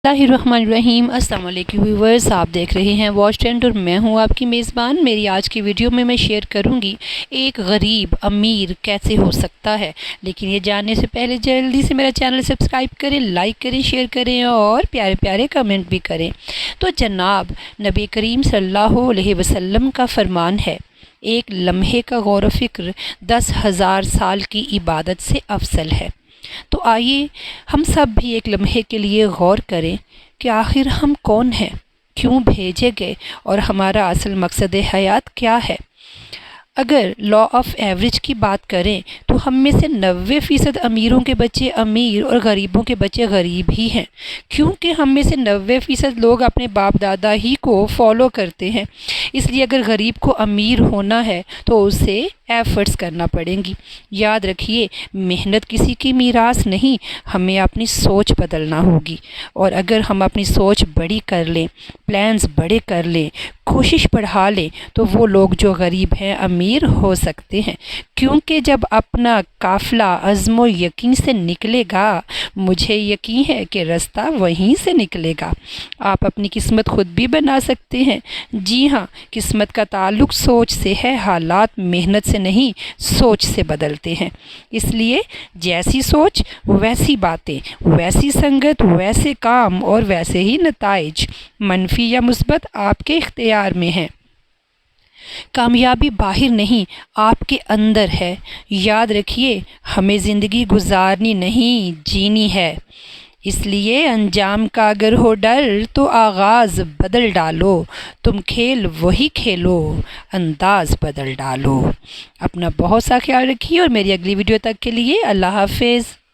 اللہ الرحمن الرحیم۔ السلام علیکم ویورز، آپ دیکھ رہے ہیں واچ ٹرینڈ اور میں ہوں آپ کی میزبان۔ میری آج کی ویڈیو میں شیئر کروں گی ایک غریب امیر کیسے ہو سکتا ہے۔ لیکن یہ جاننے سے پہلے جلدی سے میرا چینل سبسکرائب کریں، لائک کریں، شیئر کریں اور پیارے پیارے کمنٹ بھی کریں۔ تو جناب نبی کریم صلی اللہ علیہ وسلم کا فرمان ہے، ایک لمحے کا غور و فکر 10,000 سال کی عبادت سے افضل ہے۔ تو آئیے ہم سب بھی ایک لمحے کے لیے غور کریں کہ آخر ہم کون ہیں، کیوں بھیجے گئے اور ہمارا اصل مقصد حیات کیا ہے۔ اگر لا آف ایوریج کی بات کریں تو ہم میں سے 90% امیروں کے بچے امیر اور غریبوں کے بچے غریب ہی ہیں، کیونکہ ہم میں سے 90% لوگ اپنے باپ دادا ہی کو فالو کرتے ہیں۔ اس لیے اگر غریب کو امیر ہونا ہے تو اسے ایفرٹس کرنا پڑیں گی۔ یاد رکھیے، محنت کسی کی میراث نہیں، ہمیں اپنی سوچ بدلنا ہوگی۔ اور اگر ہم اپنی سوچ بڑی کر لیں، پلانز بڑے کر لیں، کوشش بڑھا لیں تو وہ لوگ جو غریب ہیں امیر ہو سکتے ہیں، کیونکہ جب اپنا قافلہ عزم و یقین سے نکلے گا، مجھے یقین ہے کہ راستہ وہیں سے نکلے گا۔ آپ اپنی قسمت خود بھی بنا سکتے ہیں۔ جی ہاں، قسمت کا تعلق سوچ سے ہے، حالات محنت سے نہیں سوچ سے بدلتے ہیں۔ اس لیے جیسی سوچ ویسی باتیں، ویسی سنگت ویسے کام اور ویسے ہی نتائج، منفی یا مثبت آپ کے اختیار میں ہیں۔ کامیابی باہر نہیں، آپ کے اندر ہے۔ یاد رکھیے، ہمیں زندگی گزارنی نہیں جینی ہے۔ اس لیے انجام کا اگر ہو ڈر تو آغاز بدل ڈالو، تم کھیل وہی کھیلو، انداز بدل ڈالو۔ اپنا بہت سا خیال رکھیے اور میری اگلی ویڈیو تک کے لیے اللہ حافظ۔